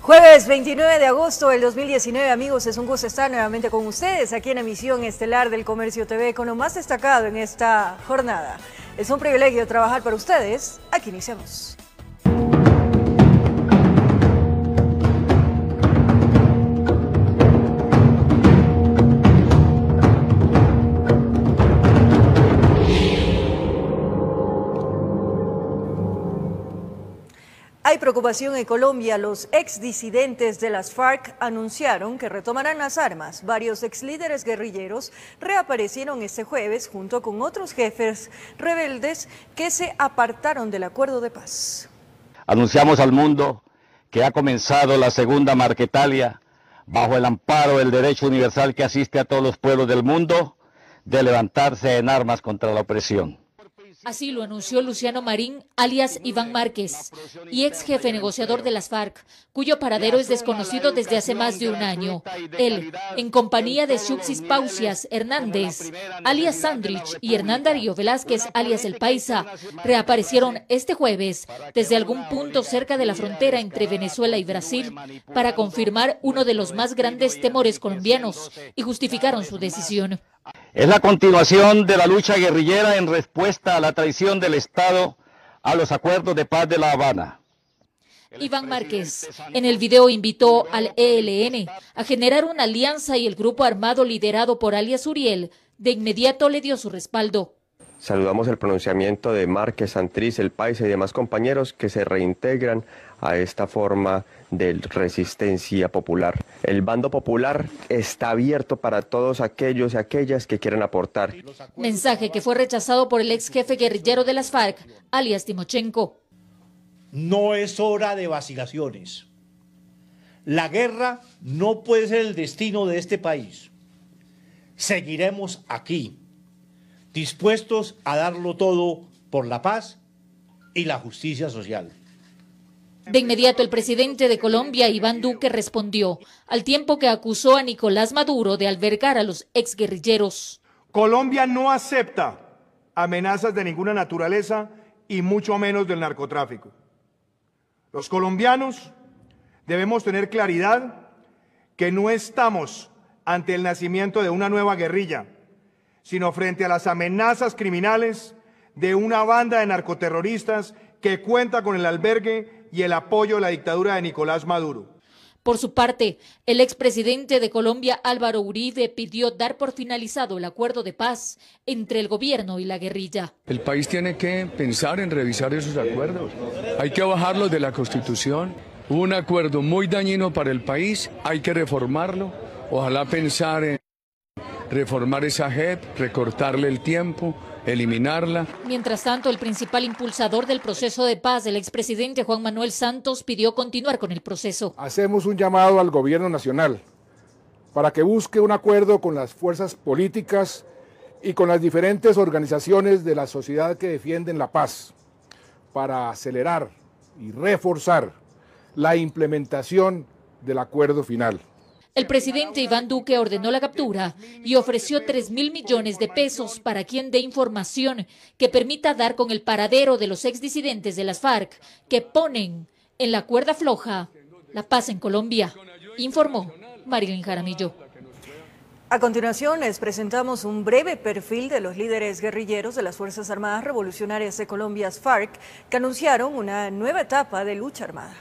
Jueves 29 de agosto del 2019, amigos, es un gusto estar nuevamente con ustedes aquí en Emisión Estelar del Comercio TV con lo más destacado en esta jornada. Es un privilegio trabajar para ustedes. Aquí iniciamos. Hay preocupación en Colombia. Los exdisidentes de las FARC anunciaron que retomarán las armas. Varios exlíderes guerrilleros reaparecieron este jueves junto con otros jefes rebeldes que se apartaron del acuerdo de paz. Anunciamos al mundo que ha comenzado la segunda Marquetalia bajo el amparo del derecho universal que asiste a todos los pueblos del mundo de levantarse en armas contra la opresión. Así lo anunció Luciano Marín, alias Iván Márquez, y ex jefe negociador de las FARC, cuyo paradero es desconocido desde hace más de un año. Él, en compañía de Xuxis Pausias Hernández, alias Sandrich, y Hernán Darío Velázquez, alias El Paisa, reaparecieron este jueves desde algún punto cerca de la frontera entre Venezuela y Brasil para confirmar uno de los más grandes temores colombianos y justificaron su decisión. Es la continuación de la lucha guerrillera en respuesta a la traición del Estado a los acuerdos de paz de La Habana. Iván Márquez en el video invitó al ELN a generar una alianza y el grupo armado liderado por alias Uriel de inmediato le dio su respaldo. Saludamos el pronunciamiento de Márquez, Santrich, El Paisa y demás compañeros que se reintegran a esta forma de resistencia popular. El bando popular está abierto para todos aquellos y aquellas que quieran aportar. Mensaje que fue rechazado por el ex jefe guerrillero de las FARC, alias Timochenko. No es hora de vacilaciones. La guerra no puede ser el destino de este país. Seguiremos aquí, dispuestos a darlo todo por la paz y la justicia social. De inmediato el presidente de Colombia, Iván Duque, respondió, al tiempo que acusó a Nicolás Maduro de albergar a los exguerrilleros. Colombia no acepta amenazas de ninguna naturaleza y mucho menos del narcotráfico. Los colombianos debemos tener claridad que no estamos ante el nacimiento de una nueva guerrilla, sino frente a las amenazas criminales de una banda de narcoterroristas que cuenta con el albergue y el apoyo de la dictadura de Nicolás Maduro. Por su parte, el expresidente de Colombia, Álvaro Uribe, pidió dar por finalizado el acuerdo de paz entre el gobierno y la guerrilla. El país tiene que pensar en revisar esos acuerdos. Hay que bajarlos de la Constitución. Hubo un acuerdo muy dañino para el país, hay que reformarlo. Ojalá pensar en reformar esa JEP, recortarle el tiempo, eliminarla. Mientras tanto, el principal impulsador del proceso de paz, el expresidente Juan Manuel Santos, pidió continuar con el proceso. Hacemos un llamado al gobierno nacional para que busque un acuerdo con las fuerzas políticas y con las diferentes organizaciones de la sociedad que defienden la paz para acelerar y reforzar la implementación del acuerdo final. El presidente Iván Duque ordenó la captura y ofreció 3.000 millones de pesos para quien dé información que permita dar con el paradero de los exdisidentes de las FARC que ponen en la cuerda floja la paz en Colombia, informó Marilyn Jaramillo. A continuación les presentamos un breve perfil de los líderes guerrilleros de las Fuerzas Armadas Revolucionarias de Colombia, FARC, que anunciaron una nueva etapa de lucha armada.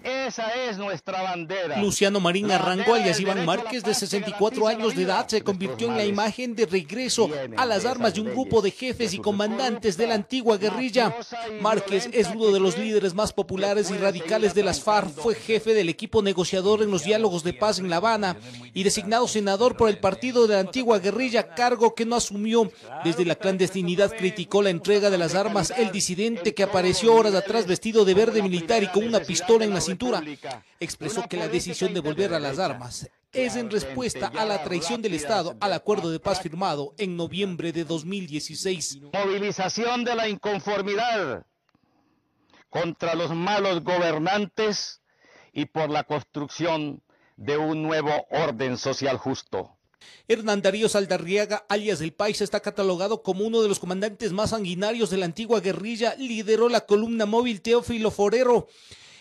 Esa es nuestra bandera. Luciano Marín Arrango, alias Iván Márquez, de 64 años de edad, se convirtió en la imagen de regreso a las armas de un grupo de jefes y comandantes de la antigua guerrilla. Márquez es uno de los líderes más populares y radicales de las FARC, fue jefe del equipo negociador en los diálogos de paz en La Habana y designado senador por el partido de la antigua guerrilla, cargo que no asumió. Desde la clandestinidad criticó la entrega de las armas. El disidente, que apareció horas atrás vestido de verde militar y con una pistola en la cintura, expresó que la decisión de volver a las armas es en respuesta a la traición del Estado al acuerdo de paz firmado en noviembre de 2016. Movilización de la inconformidad contra los malos gobernantes y por la construcción de un nuevo orden social justo. Hernán Darío Saldarriaga, alias El Paisa, está catalogado como uno de los comandantes más sanguinarios de la antigua guerrilla. Lideró la columna móvil Teófilo Forero.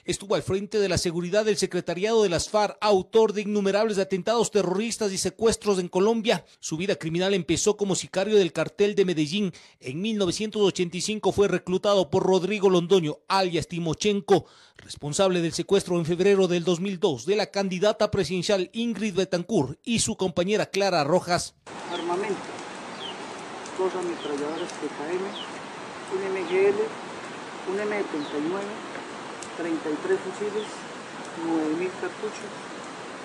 estuvo al frente de la seguridad del secretariado de las FARC, autor de innumerables atentados terroristas y secuestros en Colombia. Su vida criminal empezó como sicario del cartel de Medellín. En 1985 fue reclutado por Rodrigo Londoño, alias Timochenko, responsable del secuestro en febrero del 2002 de la candidata presidencial Ingrid Betancourt y su compañera Clara Rojas. Armamento, 2 ametralladoras PKM, un MGL, un M39, 33 fusiles, 9.000 cartuchos,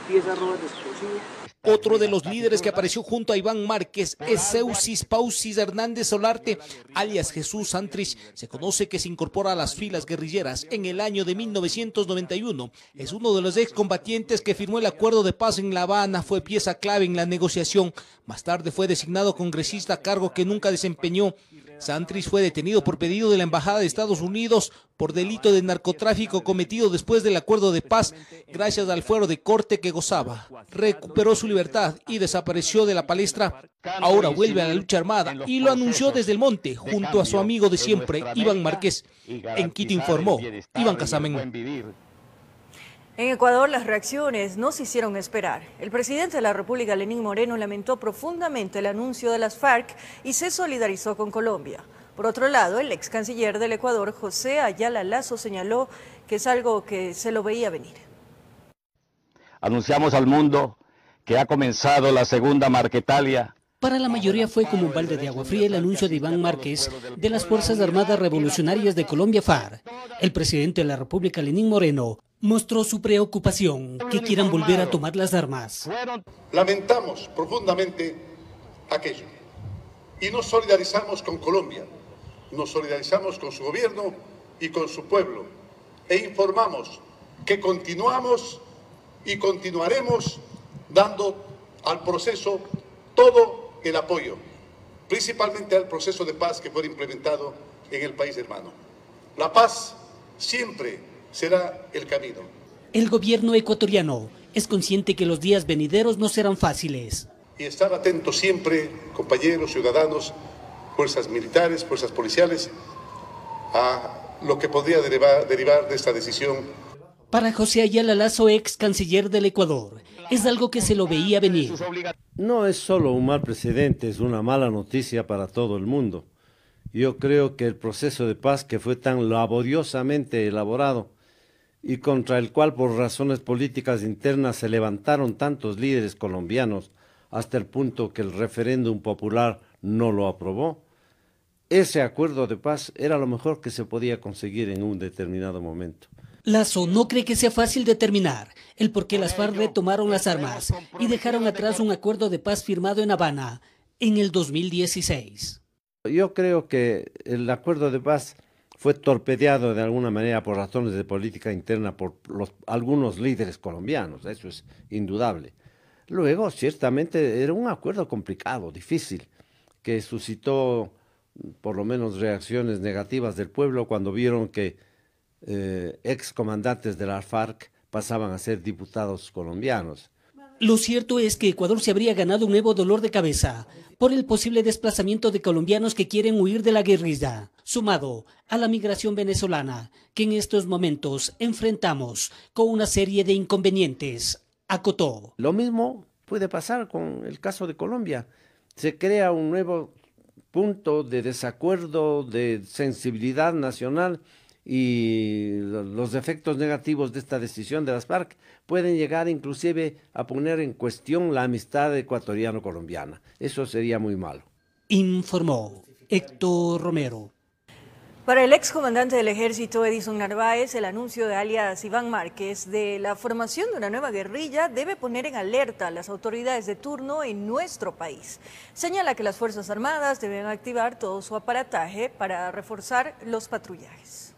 10 arrobas de explosivos. Otro de los líderes que apareció junto a Iván Márquez es Seusis Pausis Hernández Solarte, alias Jesús Santrich. Se conoce que se incorpora a las filas guerrilleras en el año de 1991. Es uno de los excombatientes que firmó el acuerdo de paz en La Habana, fue pieza clave en la negociación. Más tarde fue designado congresista, cargo que nunca desempeñó. Santrich fue detenido por pedido de la Embajada de Estados Unidos por delito de narcotráfico cometido después del acuerdo de paz. Gracias al fuero de corte que gozaba, recuperó su libertad y desapareció de la palestra. Ahora vuelve a la lucha armada y lo anunció desde el monte junto a su amigo de siempre, Iván Márquez. En Quito informó Iván Casamen. En Ecuador, las reacciones no se hicieron esperar. El presidente de la República, Lenín Moreno, lamentó profundamente el anuncio de las FARC y se solidarizó con Colombia. Por otro lado, el ex canciller del Ecuador, José Ayala Lazo, señaló que es algo que se lo veía venir. Anunciamos al mundo que ha comenzado la segunda Marquetalia. Para la mayoría fue como un balde de agua fría el anuncio de Iván Márquez de las Fuerzas Armadas Revolucionarias de Colombia, FARC. El presidente de la República, Lenín Moreno, mostró su preocupación que quieran volver a tomar las armas. Lamentamos profundamente aquello y nos solidarizamos con Colombia, nos solidarizamos con su gobierno y con su pueblo e informamos que continuamos y continuaremos dando al proceso todo el apoyo, principalmente al proceso de paz que fue implementado en el país hermano. La paz siempre será el camino. El gobierno ecuatoriano es consciente que los días venideros no serán fáciles. Y estar atentos siempre, compañeros, ciudadanos, fuerzas militares, fuerzas policiales, a lo que podría derivar de esta decisión. Para José Ayala Lazo, ex canciller del Ecuador, es algo que se lo veía venir. No es solo un mal precedente, es una mala noticia para todo el mundo. Yo creo que el proceso de paz que fue tan laboriosamente elaborado y contra el cual por razones políticas internas se levantaron tantos líderes colombianos hasta el punto que el referéndum popular no lo aprobó, ese acuerdo de paz era lo mejor que se podía conseguir en un determinado momento. Lazo no cree que sea fácil determinar el por qué las FARC retomaron las armas y dejaron atrás un acuerdo de paz firmado en Habana en el 2016. Yo creo que el acuerdo de paz fue torpedeado de alguna manera por razones de política interna por algunos líderes colombianos, eso es indudable. Luego, ciertamente, era un acuerdo complicado, difícil, que suscitó por lo menos reacciones negativas del pueblo cuando vieron que excomandantes de la FARC pasaban a ser diputados colombianos. Lo cierto es que Ecuador se habría ganado un nuevo dolor de cabeza por el posible desplazamiento de colombianos que quieren huir de la guerrilla, sumado a la migración venezolana, que en estos momentos enfrentamos con una serie de inconvenientes, acotó. Lo mismo puede pasar con el caso de Colombia. Se crea un nuevo punto de desacuerdo, de sensibilidad nacional, y los efectos negativos de esta decisión de las FARC pueden llegar inclusive a poner en cuestión la amistad ecuatoriano-colombiana. Eso sería muy malo. Informó Héctor Romero. Para el excomandante del ejército Edison Narváez, el anuncio de alias Iván Márquez de la formación de una nueva guerrilla debe poner en alerta a las autoridades de turno en nuestro país. Señala que las Fuerzas Armadas deben activar todo su aparataje para reforzar los patrullajes.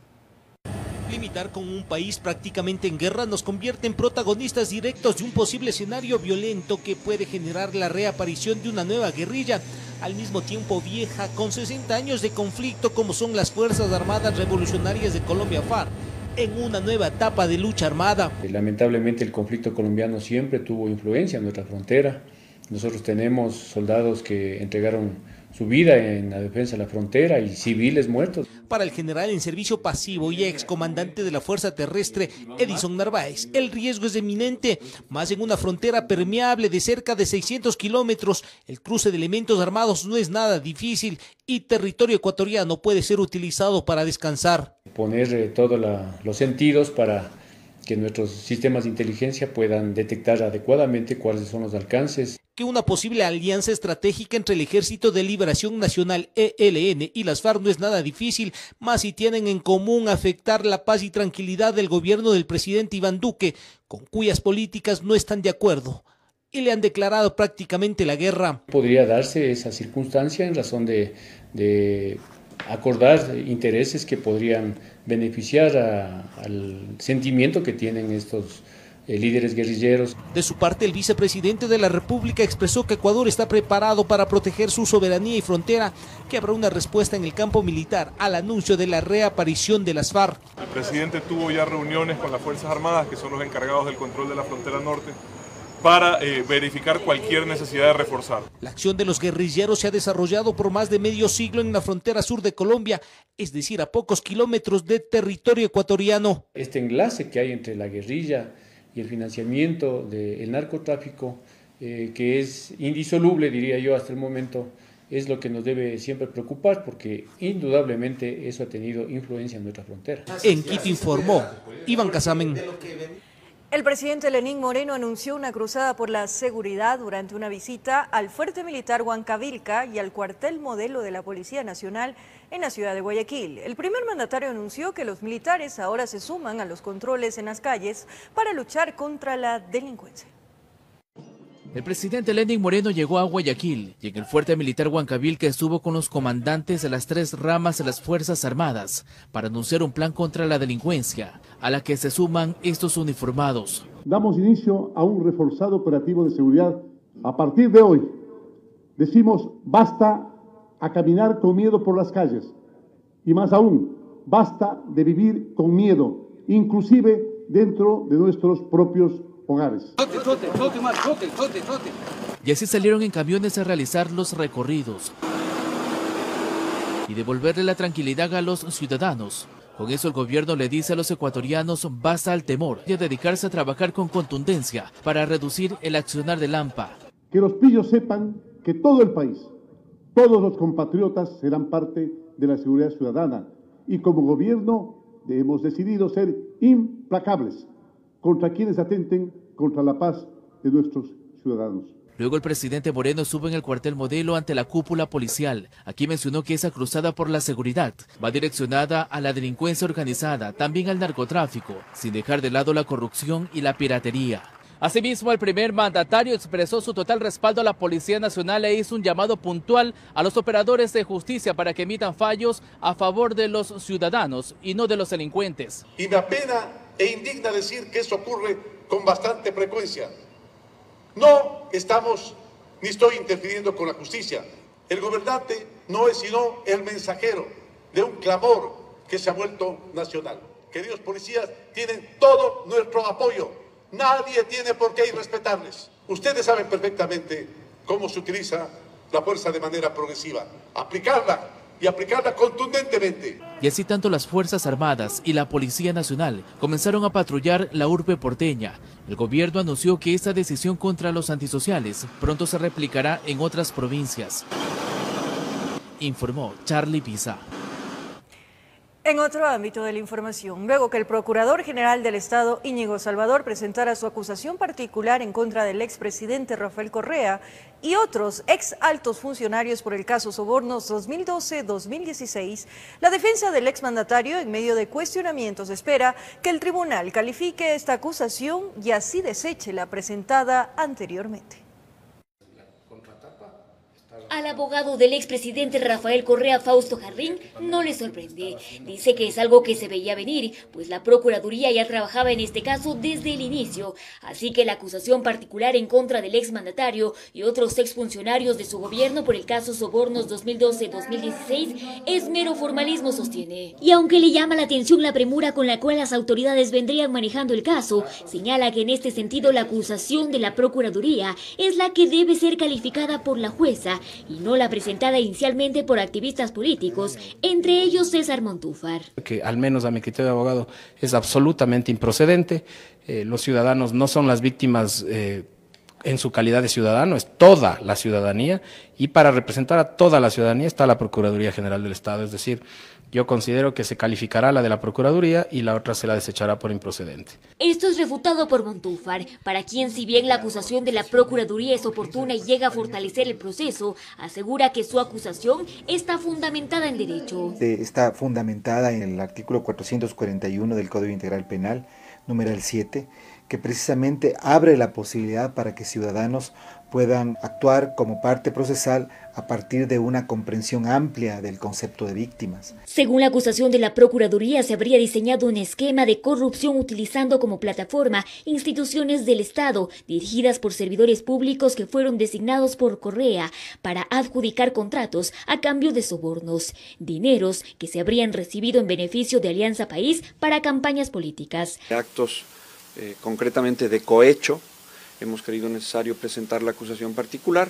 Limitar con un país prácticamente en guerra nos convierte en protagonistas directos de un posible escenario violento que puede generar la reaparición de una nueva guerrilla, al mismo tiempo vieja, con 60 años de conflicto como son las Fuerzas Armadas Revolucionarias de Colombia, FARC, en una nueva etapa de lucha armada. Lamentablemente el conflicto colombiano siempre tuvo influencia en nuestra frontera. Nosotros tenemos soldados que entregaron su vida en la defensa de la frontera y civiles muertos. Para el general en servicio pasivo y excomandante de la Fuerza Terrestre, Edison Narváez, el riesgo es eminente. Más en una frontera permeable de cerca de 600 kilómetros, el cruce de elementos armados no es nada difícil y territorio ecuatoriano puede ser utilizado para descansar. Poner todos los sentidos para que nuestros sistemas de inteligencia puedan detectar adecuadamente cuáles son los alcances. Que una posible alianza estratégica entre el Ejército de Liberación Nacional ELN y las FARC no es nada difícil, más si tienen en común afectar la paz y tranquilidad del gobierno del presidente Iván Duque, con cuyas políticas no están de acuerdo y le han declarado prácticamente la guerra. Podría darse esa circunstancia en razón de acordar intereses que podrían beneficiar al sentimiento que tienen estos líderes guerrilleros. De su parte, el vicepresidente de la República expresó que Ecuador está preparado para proteger su soberanía y frontera, que habrá una respuesta en el campo militar al anuncio de la reaparición de las FARC. El presidente tuvo ya reuniones con las Fuerzas Armadas, que son los encargados del control de la frontera norte, para verificar cualquier necesidad de reforzar. La acción de los guerrilleros se ha desarrollado por más de medio siglo en la frontera sur de Colombia, es decir, a pocos kilómetros de territorio ecuatoriano. Este enlace que hay entre la guerrilla y el financiamiento del narcotráfico, que es indisoluble, diría yo, hasta el momento, es lo que nos debe siempre preocupar, porque indudablemente eso ha tenido influencia en nuestra frontera. En Quito informó Iván Casamen. El presidente Lenín Moreno anunció una cruzada por la seguridad durante una visita al fuerte militar Huancavilca y al cuartel modelo de la Policía Nacional en la ciudad de Guayaquil. El primer mandatario anunció que los militares ahora se suman a los controles en las calles para luchar contra la delincuencia. El presidente Lenín Moreno llegó a Guayaquil y en el fuerte militar Huancavilca estuvo con los comandantes de las 3 ramas de las Fuerzas Armadas para anunciar un plan contra la delincuencia, a la que se suman estos uniformados. Damos inicio a un reforzado operativo de seguridad. A partir de hoy, decimos basta a caminar con miedo por las calles y más aún, basta de vivir con miedo, inclusive dentro de nuestros propios hogares. Y así salieron en camiones a realizar los recorridos y devolverle la tranquilidad a los ciudadanos. Con eso el gobierno le dice a los ecuatorianos basta al temor y a dedicarse a trabajar con contundencia para reducir el accionar del AMPA. Que los pillos sepan que todo el país, todos los compatriotas serán parte de la seguridad ciudadana y como gobierno hemos decidido ser implacables contra quienes atenten contra la paz de nuestros ciudadanos. Luego el presidente Moreno estuvo en el cuartel modelo ante la cúpula policial. Aquí mencionó que esa cruzada por la seguridad va direccionada a la delincuencia organizada, también al narcotráfico, sin dejar de lado la corrupción y la piratería. Asimismo, el primer mandatario expresó su total respaldo a la Policía Nacional e hizo un llamado puntual a los operadores de justicia para que emitan fallos a favor de los ciudadanos y no de los delincuentes. Y me apena e indigna decir que eso ocurre con bastante frecuencia. No estamos ni estoy interfiriendo con la justicia. El gobernante no es sino el mensajero de un clamor que se ha vuelto nacional. Queridos policías, tienen todo nuestro apoyo. Nadie tiene por qué irrespetarles. Ustedes saben perfectamente cómo se utiliza la fuerza de manera progresiva. Aplicarla y aplicarla contundentemente. Y así tanto las Fuerzas Armadas y la Policía Nacional comenzaron a patrullar la urbe porteña. El gobierno anunció que esta decisión contra los antisociales pronto se replicará en otras provincias. Informó Charlie Pisa. En otro ámbito de la información, luego que el Procurador General del Estado, Íñigo Salvador, presentara su acusación particular en contra del expresidente Rafael Correa y otros ex altos funcionarios por el caso Sobornos 2012-2016, la defensa del exmandatario, en medio de cuestionamientos, espera que el tribunal califique esta acusación y así deseche la presentada anteriormente. Al abogado del expresidente Rafael Correa, Fausto Jarrín, no le sorprende. Dice que es algo que se veía venir, pues la Procuraduría ya trabajaba en este caso desde el inicio. Así que la acusación particular en contra del exmandatario y otros exfuncionarios de su gobierno por el caso Sobornos 2012-2016 es mero formalismo, sostiene. Y aunque le llama la atención la premura con la cual las autoridades vendrían manejando el caso, señala que en este sentido la acusación de la Procuraduría es la que debe ser calificada por la jueza, y no la presentada inicialmente por activistas políticos, entre ellos César Montúfar. Que al menos a mi criterio de abogado es absolutamente improcedente. Los ciudadanos no son las víctimas en su calidad de ciudadano, es toda la ciudadanía, y para representar a toda la ciudadanía está la Procuraduría General del Estado, es decir, yo considero que se calificará la de la Procuraduría y la otra se la desechará por improcedente. Esto es refutado por Montúfar, para quien, si bien la acusación de la Procuraduría es oportuna y llega a fortalecer el proceso, asegura que su acusación está fundamentada en derecho. Está fundamentada en el artículo 441 del Código Integral Penal, numeral 7, que precisamente abre la posibilidad para que ciudadanos puedan actuar como parte procesal a partir de una comprensión amplia del concepto de víctimas. Según la acusación de la Procuraduría, se habría diseñado un esquema de corrupción utilizando como plataforma instituciones del Estado dirigidas por servidores públicos que fueron designados por Correa para adjudicar contratos a cambio de sobornos, dineros que se habrían recibido en beneficio de Alianza País para campañas políticas. Actos concretamente de cohecho, hemos creído necesario presentar la acusación particular,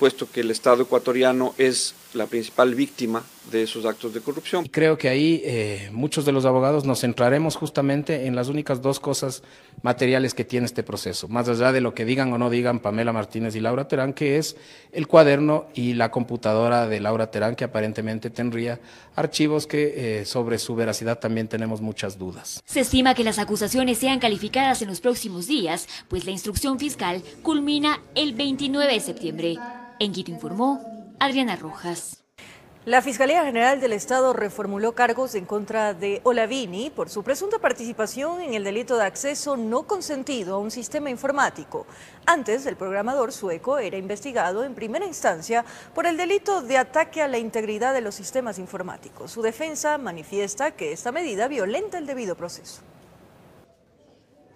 puesto que el Estado ecuatoriano es la principal víctima de esos actos de corrupción. Creo que ahí muchos de los abogados nos centraremos justamente en las únicas dos cosas materiales que tiene este proceso, más allá de lo que digan o no digan Pamela Martínez y Laura Terán, que es el cuaderno y la computadora de Laura Terán, que aparentemente tendría archivos que sobre su veracidad también tenemos muchas dudas. Se estima que las acusaciones sean calificadas en los próximos días, pues la instrucción fiscal culmina el 29 de septiembre. En Quito informó Adriana Rojas. La Fiscalía General del Estado reformuló cargos en contra de Olavini por su presunta participación en el delito de acceso no consentido a un sistema informático. Antes, el programador sueco era investigado en primera instancia por el delito de ataque a la integridad de los sistemas informáticos. Su defensa manifiesta que esta medida violenta el debido proceso.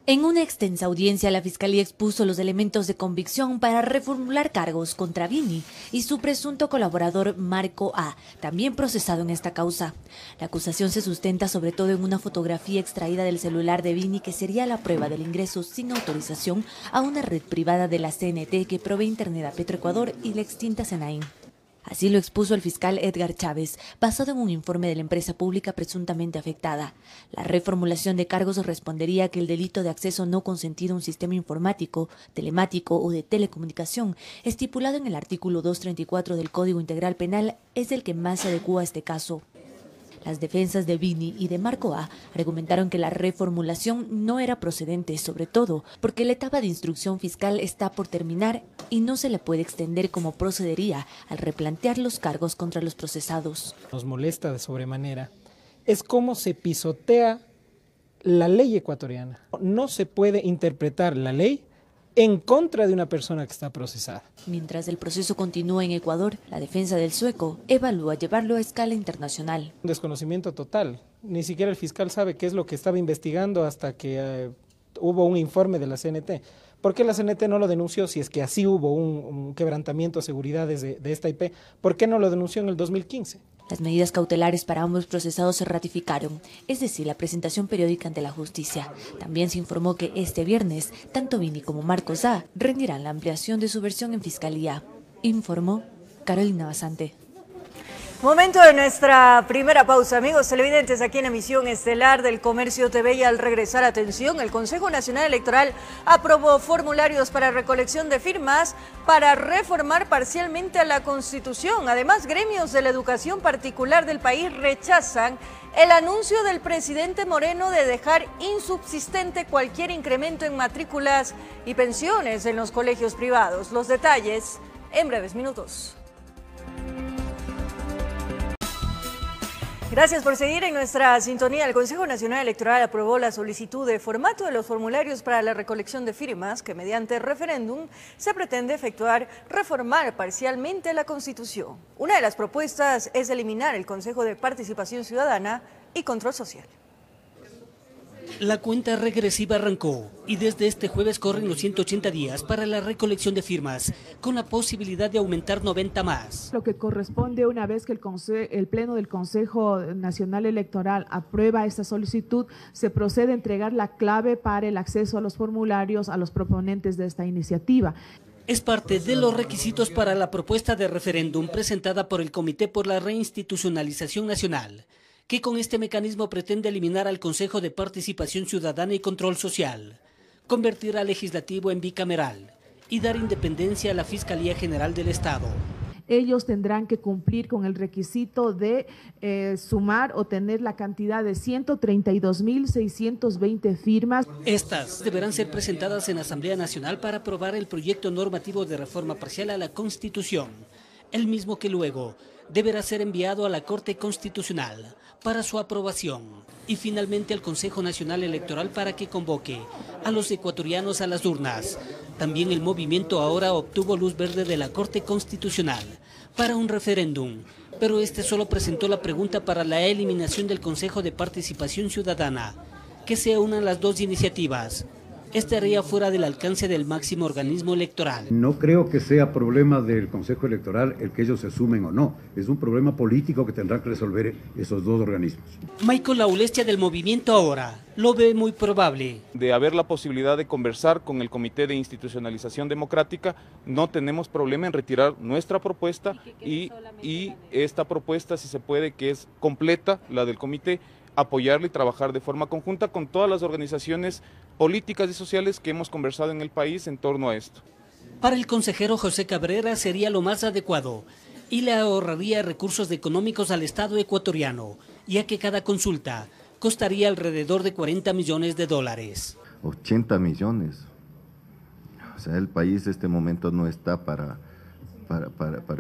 En una extensa audiencia, la Fiscalía expuso los elementos de convicción para reformular cargos contra Vini y su presunto colaborador Marco A., también procesado en esta causa. La acusación se sustenta sobre todo en una fotografía extraída del celular de Vini que sería la prueba del ingreso sin autorización a una red privada de la CNT que provee internet a Petroecuador y la extinta Senaín. Así lo expuso el fiscal Edgar Chávez, basado en un informe de la empresa pública presuntamente afectada. La reformulación de cargos respondería que el delito de acceso no consentido a un sistema informático, telemático o de telecomunicación, estipulado en el artículo 234 del Código Integral Penal, es el que más se adecúa a este caso. Las defensas de Vini y de Marco A. argumentaron que la reformulación no era procedente, sobre todo porque la etapa de instrucción fiscal está por terminar y no se le puede extender como procedería al replantear los cargos contra los procesados. Nos molesta de sobremanera es cómo se pisotea la ley ecuatoriana. No se puede interpretar la ley en contra de una persona que está procesada. Mientras el proceso continúa en Ecuador, la defensa del sueco evalúa llevarlo a escala internacional. Un desconocimiento total. Ni siquiera el fiscal sabe qué es lo que estaba investigando hasta que hubo un informe de la CNT. ¿Por qué la CNT no lo denunció si es que así hubo un quebrantamiento de seguridades de esta IP? ¿Por qué no lo denunció en el 2015? Las medidas cautelares para ambos procesados se ratificaron, es decir, la presentación periódica ante la justicia. También se informó que este viernes, tanto Vini como Marcos A. rendirán la ampliación de su versión en Fiscalía. Informó Carolina Basante. Momento de nuestra primera pausa, amigos televidentes, aquí en emisión estelar del Comercio TV. Y al regresar, atención, el Consejo Nacional Electoral aprobó formularios para recolección de firmas para reformar parcialmente a la Constitución. Además, gremios de la educación particular del país rechazan el anuncio del presidente Moreno de dejar insubsistente cualquier incremento en matrículas y pensiones en los colegios privados. Los detalles en breves minutos. Gracias por seguir en nuestra sintonía. El Consejo Nacional Electoral aprobó la solicitud de formato de los formularios para la recolección de firmas que mediante referéndum se pretende reformar parcialmente la Constitución. Una de las propuestas es eliminar el Consejo de Participación Ciudadana y Control Social. La cuenta regresiva arrancó y desde este jueves corren los 180 días para la recolección de firmas, con la posibilidad de aumentar 90 más. Lo que corresponde una vez que el Pleno del Consejo Nacional Electoral aprueba esta solicitud, se procede a entregar la clave para el acceso a los formularios a los proponentes de esta iniciativa. Es parte de los requisitos para la propuesta de referéndum presentada por el Comité por la Reinstitucionalización Nacional, que con este mecanismo pretende eliminar al Consejo de Participación Ciudadana y Control Social, convertir al Legislativo en bicameral y dar independencia a la Fiscalía General del Estado. Ellos tendrán que cumplir con el requisito de sumar o tener la cantidad de 132.620 firmas. Estas deberán ser presentadas en Asamblea Nacional para aprobar el proyecto normativo de reforma parcial a la Constitución, el mismo que luego deberá ser enviado a la Corte Constitucional para su aprobación y finalmente al Consejo Nacional Electoral para que convoque a los ecuatorianos a las urnas. También el movimiento ahora obtuvo luz verde de la Corte Constitucional para un referéndum, pero este solo presentó la pregunta para la eliminación del Consejo de Participación Ciudadana, que se unan las dos iniciativas. Estaría fuera del alcance del máximo organismo electoral. No creo que sea problema del Consejo Electoral el que ellos se sumen o no. Es un problema político que tendrán que resolver esos dos organismos. Michael Laulestia del movimiento ahora lo ve muy probable. De haber la posibilidad de conversar con el Comité de Institucionalización Democrática, no tenemos problema en retirar nuestra propuesta y esta propuesta, si se puede, que es completa, la del comité, apoyarla y trabajar de forma conjunta con todas las organizaciones políticas y sociales que hemos conversado en el país en torno a esto. Para el consejero José Cabrera sería lo más adecuado y le ahorraría recursos económicos al Estado ecuatoriano, ya que cada consulta costaría alrededor de $40 millones. 80 millones. O sea, el país en este momento no está para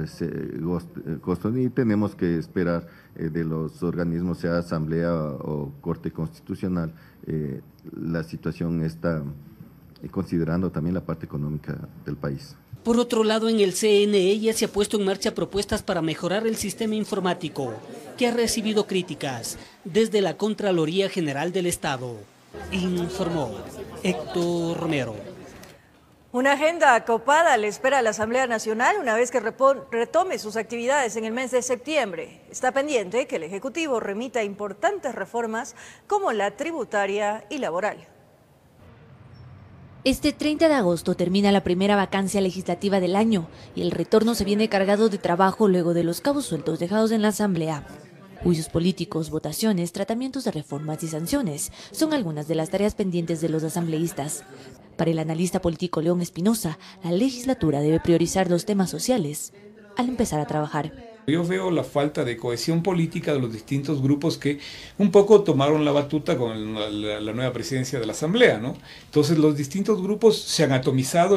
ese costo, y tenemos que esperar de los organismos, sea Asamblea o Corte Constitucional, la situación está considerando también la parte económica del país. Por otro lado, en el CNE ya se ha puesto en marcha propuestas para mejorar el sistema informático, que ha recibido críticas desde la Contraloría General del Estado, informó Héctor Romero. Una agenda acopada le espera a la Asamblea Nacional una vez que retome sus actividades en el mes de septiembre. Está pendiente que el Ejecutivo remita importantes reformas como la tributaria y laboral. Este 30 de agosto termina la primera vacancia legislativa del año y el retorno se viene cargado de trabajo luego de los cabos sueltos dejados en la Asamblea. Juicios políticos, votaciones, tratamientos de reformas y sanciones son algunas de las tareas pendientes de los asambleístas. Para el analista político León Espinosa, la legislatura debe priorizar los temas sociales al empezar a trabajar. Yo veo la falta de cohesión política de los distintos grupos que un poco tomaron la batuta con la nueva presidencia de la Asamblea, ¿no? Entonces los distintos grupos se han atomizado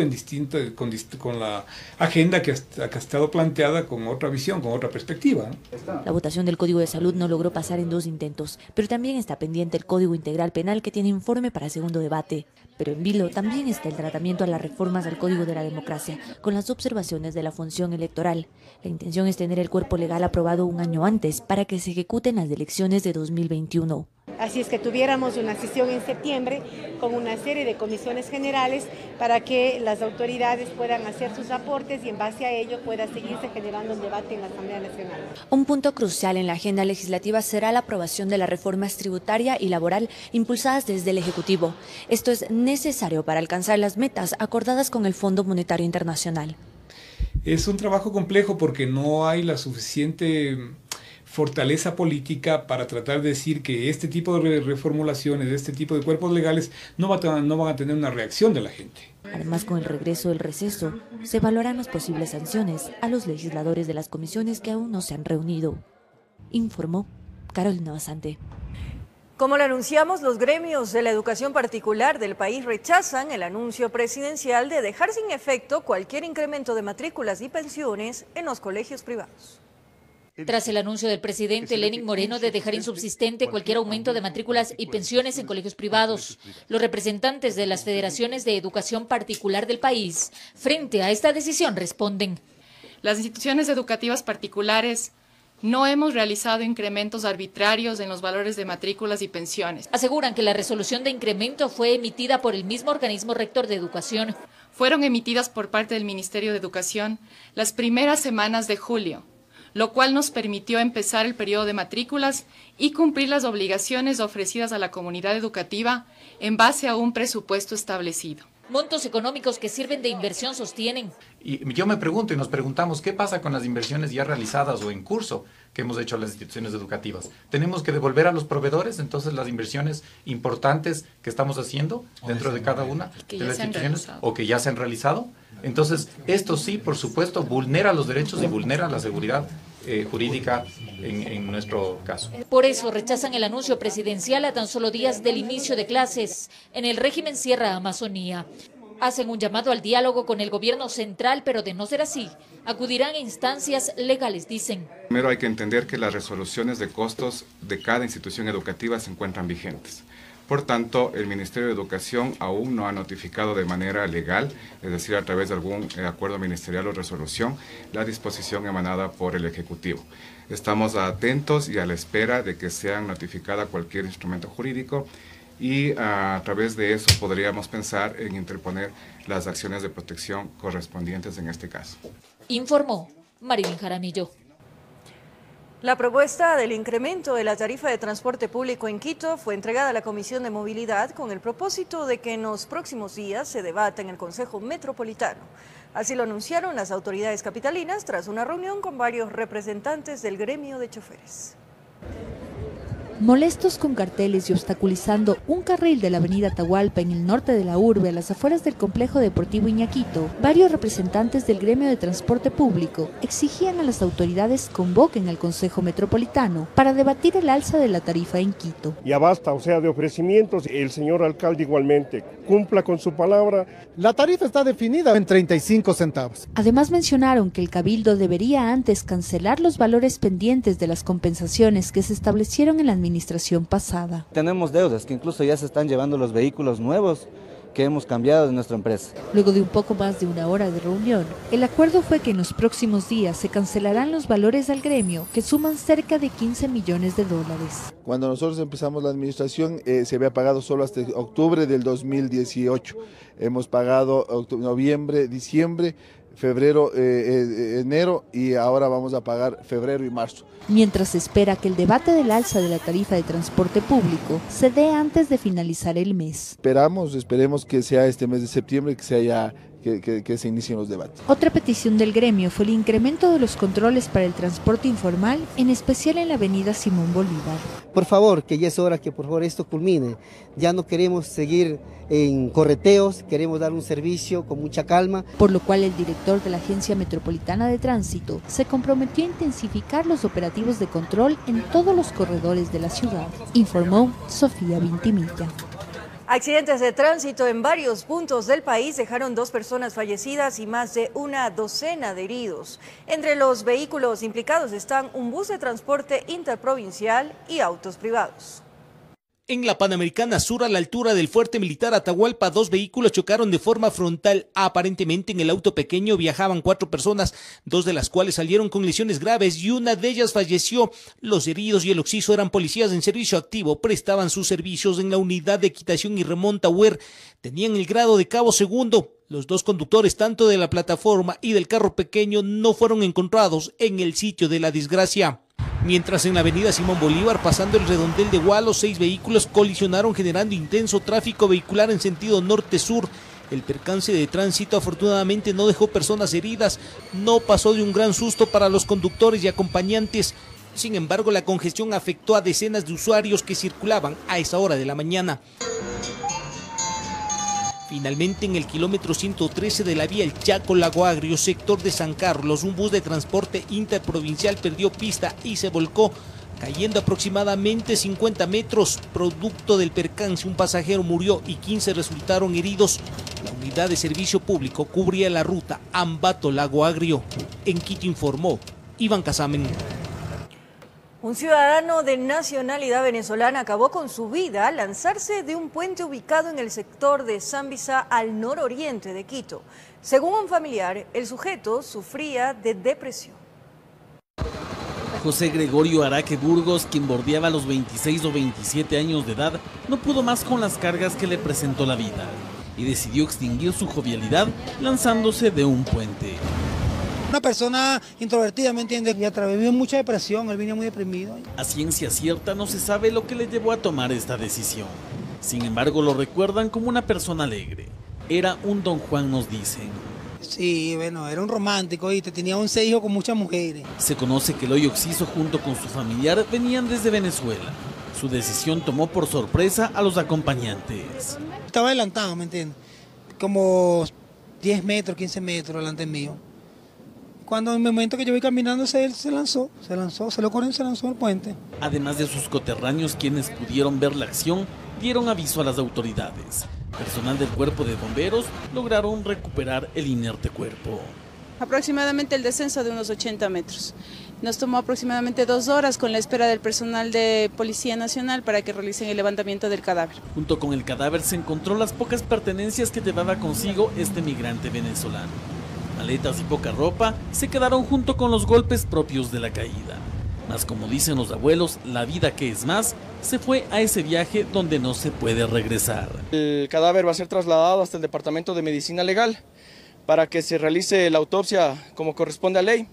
con la agenda que ha estado planteada con otra visión, con otra perspectiva, ¿no? La votación del Código de Salud no logró pasar en 2 intentos, pero también está pendiente el Código Integral Penal que tiene informe para segundo debate. Pero en vilo también está el tratamiento a las reformas al Código de la Democracia, con las observaciones de la función electoral. La intención es tener el cuerpo legal aprobado un año antes para que se ejecuten las elecciones de 2021. Así es que tuviéramos una sesión en septiembre con una serie de comisiones generales para que las autoridades puedan hacer sus aportes y en base a ello pueda seguirse generando un debate en la Asamblea Nacional. Un punto crucial en la agenda legislativa será la aprobación de las reformas tributaria y laboral impulsadas desde el Ejecutivo. Esto es necesario para alcanzar las metas acordadas con el Fondo Monetario Internacional. Es un trabajo complejo porque no hay la suficiente fortaleza política para tratar de decir que este tipo de reformulaciones, este tipo de cuerpos legales no van a tener una reacción de la gente. Además, con el regreso del receso, se evaluarán las posibles sanciones a los legisladores de las comisiones que aún no se han reunido, informó Carolina Basante. Como lo anunciamos, los gremios de la educación particular del país rechazan el anuncio presidencial de dejar sin efecto cualquier incremento de matrículas y pensiones en los colegios privados. Tras el anuncio del presidente Lenín Moreno de dejar insubsistente cualquier aumento de matrículas y pensiones en colegios privados, los representantes de las federaciones de educación particular del país, frente a esta decisión, responden. Las instituciones educativas particulares no hemos realizado incrementos arbitrarios en los valores de matrículas y pensiones. Aseguran que la resolución de incremento fue emitida por el mismo organismo rector de educación. Fueron emitidas por parte del Ministerio de Educación las primeras semanas de julio, lo cual nos permitió empezar el periodo de matrículas y cumplir las obligaciones ofrecidas a la comunidad educativa en base a un presupuesto establecido. Montos económicos que sirven de inversión, sostienen. Y yo me pregunto y nos preguntamos qué pasa con las inversiones ya realizadas o en curso que hemos hecho a las instituciones educativas. ¿Tenemos que devolver a los proveedores entonces las inversiones importantes que estamos haciendo dentro de cada una de las instituciones o que ya se han realizado? Entonces, esto sí, por supuesto, vulnera los derechos y vulnera la seguridad jurídica en nuestro caso. Por eso rechazan el anuncio presidencial a tan solo días del inicio de clases en el régimen Sierra Amazonía. Hacen un llamado al diálogo con el gobierno central, pero de no ser así, acudirán a instancias legales, dicen. Primero hay que entender que las resoluciones de costos de cada institución educativa se encuentran vigentes. Por tanto, el Ministerio de Educación aún no ha notificado de manera legal, es decir, a través de algún acuerdo ministerial o resolución, la disposición emanada por el Ejecutivo. Estamos atentos y a la espera de que sea notificada cualquier instrumento jurídico y a través de eso podríamos pensar en interponer las acciones de protección correspondientes en este caso. Informó Marilyn Jaramillo. La propuesta del incremento de la tarifa de transporte público en Quito fue entregada a la Comisión de Movilidad con el propósito de que en los próximos días se debata en el Consejo Metropolitano. Así lo anunciaron las autoridades capitalinas tras una reunión con varios representantes del gremio de choferes. Molestos con carteles y obstaculizando un carril de la avenida Atahualpa en el norte de la urbe a las afueras del complejo deportivo Iñaquito, varios representantes del gremio de transporte público exigían a las autoridades convoquen al Consejo Metropolitano para debatir el alza de la tarifa en Quito. Ya basta, o sea, de ofrecimientos. El señor alcalde igualmente cumpla con su palabra. La tarifa está definida en 35 centavos. Además mencionaron que el Cabildo debería antes cancelar los valores pendientes de las compensaciones que se establecieron en la administración pasada. Tenemos deudas que incluso ya se están llevando los vehículos nuevos que hemos cambiado de nuestra empresa. Luego de un poco más de una hora de reunión, el acuerdo fue que en los próximos días se cancelarán los valores al gremio, que suman cerca de 15 millones de dólares. Cuando nosotros empezamos la administración, se había pagado solo hasta octubre del 2018. Hemos pagado noviembre, diciembre, febrero, enero y ahora vamos a pagar febrero y marzo. Mientras se espera que el debate del alza de la tarifa de transporte público se dé antes de finalizar el mes. Esperemos que sea este mes de septiembre que se inicien los debates. Otra petición del gremio fue el incremento de los controles para el transporte informal, en especial en la avenida Simón Bolívar. Por favor, que ya es hora que por favor esto culmine. Ya no queremos seguir en correteos, queremos dar un servicio con mucha calma. Por lo cual el director de la Agencia Metropolitana de Tránsito se comprometió a intensificar los operativos de control en todos los corredores de la ciudad, informó Sofía Vintimilla. Accidentes de tránsito en varios puntos del país dejaron 2 personas fallecidas y más de una docena de heridos. Entre los vehículos implicados están un bus de transporte interprovincial y autos privados. En la Panamericana Sur, a la altura del fuerte militar Atahualpa, 2 vehículos chocaron de forma frontal. Aparentemente en el auto pequeño viajaban 4 personas, 2 de las cuales salieron con lesiones graves y una de ellas falleció. Los heridos y el occiso eran policías en servicio activo, prestaban sus servicios en la unidad de equitación y remonta UER. Tenían el grado de cabo segundo. Los 2 conductores, tanto de la plataforma y del carro pequeño, no fueron encontrados en el sitio de la desgracia. Mientras en la avenida Simón Bolívar, pasando el redondel de Gualo, 6 vehículos colisionaron generando intenso tráfico vehicular en sentido norte-sur. El percance de tránsito afortunadamente no dejó personas heridas, no pasó de un gran susto para los conductores y acompañantes. Sin embargo, la congestión afectó a decenas de usuarios que circulaban a esa hora de la mañana. Finalmente, en el kilómetro 113 de la vía El Chaco-Lago Agrio, sector de San Carlos, un bus de transporte interprovincial perdió pista y se volcó, cayendo aproximadamente 50 metros. Producto del percance, un pasajero murió y 15 resultaron heridos. La unidad de servicio público cubría la ruta Ambato-Lago Agrio. En Quito informó Iván Casamen. Un ciudadano de nacionalidad venezolana acabó con su vida al lanzarse de un puente ubicado en el sector de Zambisa al nororiente de Quito. Según un familiar, el sujeto sufría de depresión. José Gregorio Araque Burgos, quien bordeaba los 26 o 27 años de edad, no pudo más con las cargas que le presentó la vida y decidió extinguir su jovialidad lanzándose de un puente. Una persona introvertida, ¿me entiendes? Y atravesó mucha depresión, él venía muy deprimido. A ciencia cierta no se sabe lo que le llevó a tomar esta decisión. Sin embargo, lo recuerdan como una persona alegre. era un don Juan, nos dicen. Sí, bueno, era un romántico y tenía 11 hijos con muchas mujeres. Se conoce que Eloy Oxiso junto con su familiar venían desde Venezuela. Su decisión tomó por sorpresa a los acompañantes. Estaba adelantado, ¿me entiendes? Como 10 metros, 15 metros delante mío. Cuando en el momento que yo voy caminando, él se lanzó, se lo corrió y se lanzó al puente. Además de sus coterráneos, quienes pudieron ver la acción, dieron aviso a las autoridades. Personal del cuerpo de bomberos lograron recuperar el inerte cuerpo. Aproximadamente el descenso de unos 80 metros. Nos tomó aproximadamente 2 horas con la espera del personal de Policía Nacional para que realicen el levantamiento del cadáver. Junto con el cadáver se encontró las pocas pertenencias que llevaba consigo este migrante venezolano. Maletas y poca ropa se quedaron junto con los golpes propios de la caída. Mas como dicen los abuelos, la vida que es más, se fue a ese viaje donde no se puede regresar. El cadáver va a ser trasladado hasta el Departamento de Medicina Legal para que se realice la autopsia como corresponde a ley.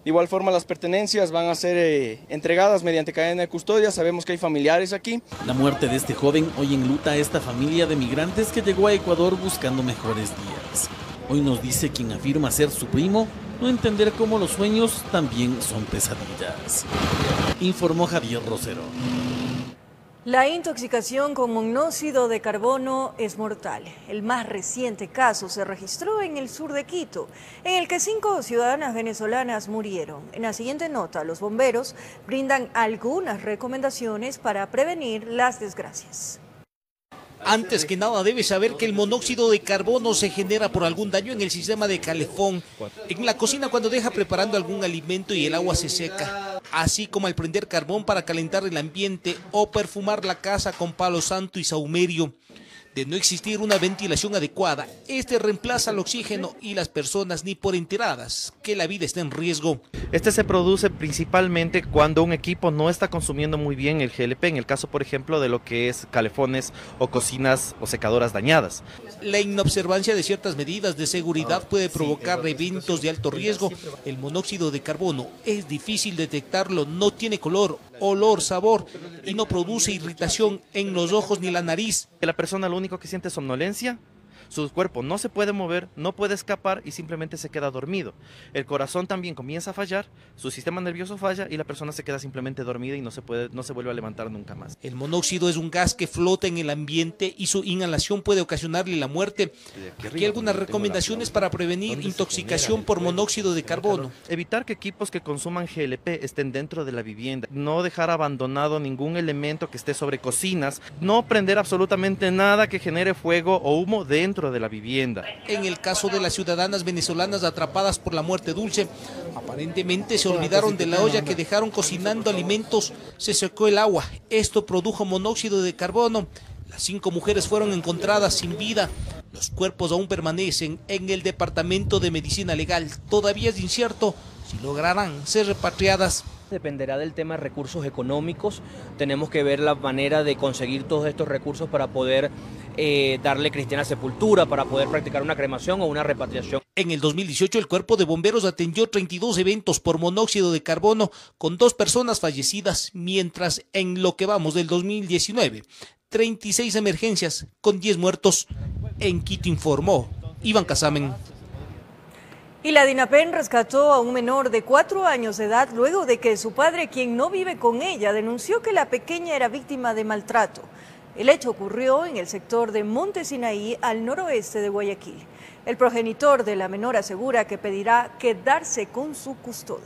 De igual forma las pertenencias van a ser entregadas mediante cadena de custodia. Sabemos que hay familiares aquí. La muerte de este joven hoy enluta a esta familia de migrantes que llegó a Ecuador buscando mejores días. Hoy nos dice quien afirma ser su primo, no entender cómo los sueños también son pesadillas. Informó Javier Rosero. La intoxicación con monóxido de carbono es mortal. El más reciente caso se registró en el sur de Quito, en el que 5 ciudadanas venezolanas murieron. En la siguiente nota, los bomberos brindan algunas recomendaciones para prevenir las desgracias. Antes que nada debes saber que el monóxido de carbono se genera por algún daño en el sistema de calefón, en la cocina cuando deja preparando algún alimento y el agua se seca, así como al prender carbón para calentar el ambiente o perfumar la casa con palo santo y sahumerio. De no existir una ventilación adecuada, este reemplaza el oxígeno y las personas ni por enteradas que la vida está en riesgo. Este se produce principalmente cuando un equipo no está consumiendo muy bien el GLP, en el caso por ejemplo de lo que es calefones o cocinas o secadoras dañadas. La inobservancia de ciertas medidas de seguridad puede provocar eventos de alto riesgo. El monóxido de carbono es difícil detectarlo, no tiene color, olor, sabor y no produce irritación en los ojos ni la nariz. La persona lo único que siente es somnolencia, su cuerpo no se puede mover, no puede escapar y simplemente se queda dormido. El corazón también comienza a fallar, su sistema nervioso falla y la persona se queda simplemente dormida y no se vuelve a levantar nunca más. El monóxido es un gas que flota en el ambiente y su inhalación puede ocasionarle la muerte. Aquí algunas recomendaciones para prevenir intoxicación por monóxido de carbono. Evitar que equipos que consuman GLP estén dentro de la vivienda, no dejar abandonado ningún elemento que esté sobre cocinas, no prender absolutamente nada que genere fuego o humo dentro de la vivienda. En el caso de las ciudadanas venezolanas atrapadas por la muerte dulce, aparentemente se olvidaron de la olla que dejaron cocinando alimentos, se secó el agua, esto produjo monóxido de carbono. Las 5 mujeres fueron encontradas sin vida. Los cuerpos aún permanecen en el Departamento de Medicina Legal. Todavía es incierto si lograrán ser repatriadas. Dependerá del tema de recursos económicos. Tenemos que ver la manera de conseguir todos estos recursos para poder darle cristiana sepultura, para poder practicar una cremación o una repatriación. En el 2018 el Cuerpo de Bomberos atendió 32 eventos por monóxido de carbono con 2 personas fallecidas, mientras en lo que vamos del 2019, 36 emergencias con 10 muertos. En Quito informó Iván Casamen. Y la DINAPEN rescató a un menor de 4 años de edad luego de que su padre, quien no vive con ella, denunció que la pequeña era víctima de maltrato. El hecho ocurrió en el sector de Monte Sinaí, al noroeste de Guayaquil. El progenitor de la menor asegura que pedirá quedarse con su custodia.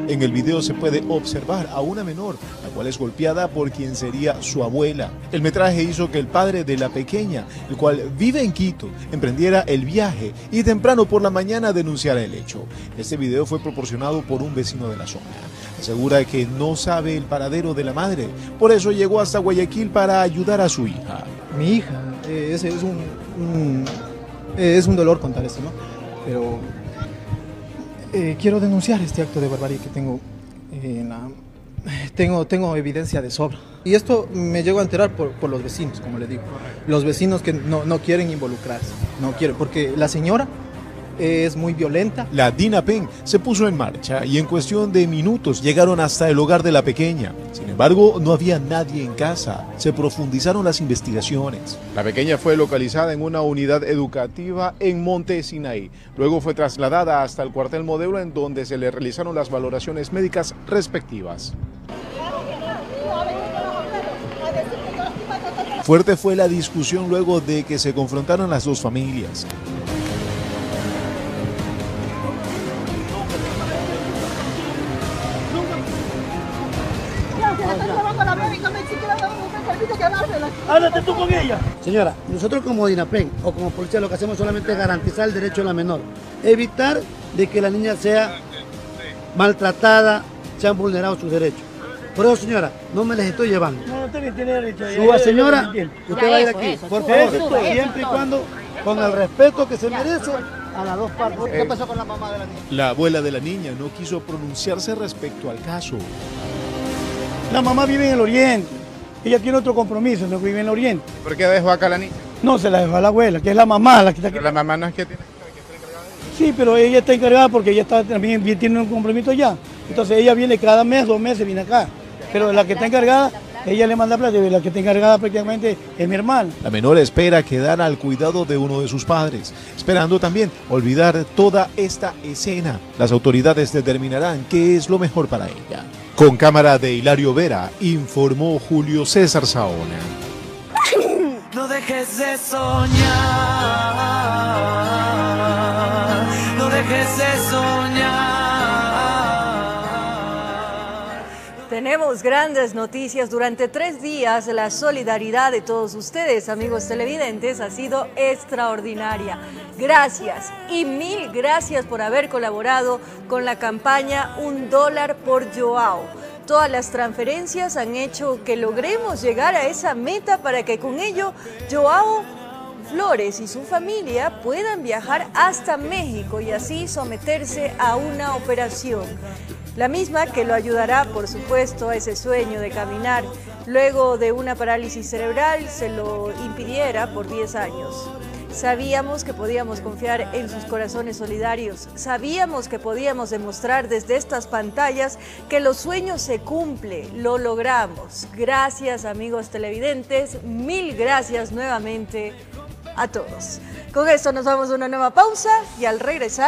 En el video se puede observar a una menor, la cual es golpeada por quien sería su abuela. El metraje hizo que el padre de la pequeña, el cual vive en Quito, emprendiera el viaje y temprano por la mañana denunciara el hecho. Este video fue proporcionado por un vecino de la zona. Asegura que no sabe el paradero de la madre, por eso llegó hasta Guayaquil para ayudar a su hija. Mi hija, es un dolor contar esto, ¿no? Pero quiero denunciar este acto de barbarie que tengo tengo evidencia de sobra. Y esto me llego a enterar por los vecinos, como les digo. Los vecinos que no quieren involucrarse, no quieren, porque la señora es muy violenta. La DINAPEN se puso en marcha y en cuestión de minutos llegaron hasta el hogar de la pequeña. Sin embargo, no había nadie en casa. Se profundizaron las investigaciones. La pequeña fue localizada en una unidad educativa en Monte Sinaí. Luego fue trasladada hasta el cuartel Modelo, en donde se le realizaron las valoraciones médicas respectivas. Fuerte fue la discusión luego de que se confrontaron las dos familias. Háblate tú con ella. Señora, nosotros como DINAPEN o como policía lo que hacemos solamente es garantizar el derecho de la menor. Evitar de que la niña sea maltratada, se han vulnerado sus derechos. Por eso, señora, no me les estoy llevando. No, usted tiene derecho. Suba, señora, usted va a ir aquí, por favor, siempre y cuando con el respeto que se merece a las dos partes. ¿Qué pasó con la mamá de la niña? La abuela de la niña no quiso pronunciarse respecto al caso. La mamá vive en el oriente. Ella tiene otro compromiso, no vive en el oriente. ¿Por qué dejó acá a la niña? No, se la dejó a la abuela, que es la mamá. Pero la mamá no es que tiene que estar encargada de ella. Sí, pero ella está encargada porque ella también tiene un compromiso allá. Entonces ella viene cada mes, 2 meses, viene acá. Pero la que está encargada, ella le manda plata, y la que está encargada prácticamente es mi hermana. La menor espera quedar al cuidado de uno de sus padres, esperando también olvidar toda esta escena. Las autoridades determinarán qué es lo mejor para ella. Con cámara de Hilario Vera, informó Julio César Saona. No dejes de soñar, no dejes de soñar. Tenemos grandes noticias. Durante 3 días la solidaridad de todos ustedes, amigos televidentes, ha sido extraordinaria. Gracias y 1000 gracias por haber colaborado con la campaña $1 por Joao. Todas las transferencias han hecho que logremos llegar a esa meta para que con ello Joao Flores y su familia puedan viajar hasta México y así someterse a una operación. La misma que lo ayudará, por supuesto, a ese sueño de caminar. Luego de una parálisis cerebral se lo impidiera por 10 años. Sabíamos que podíamos confiar en sus corazones solidarios. Sabíamos que podíamos demostrar desde estas pantallas que los sueños se cumplen. Lo logramos. Gracias, amigos televidentes. 1000 gracias nuevamente a todos. Con esto nos vamos a una nueva pausa y al regresar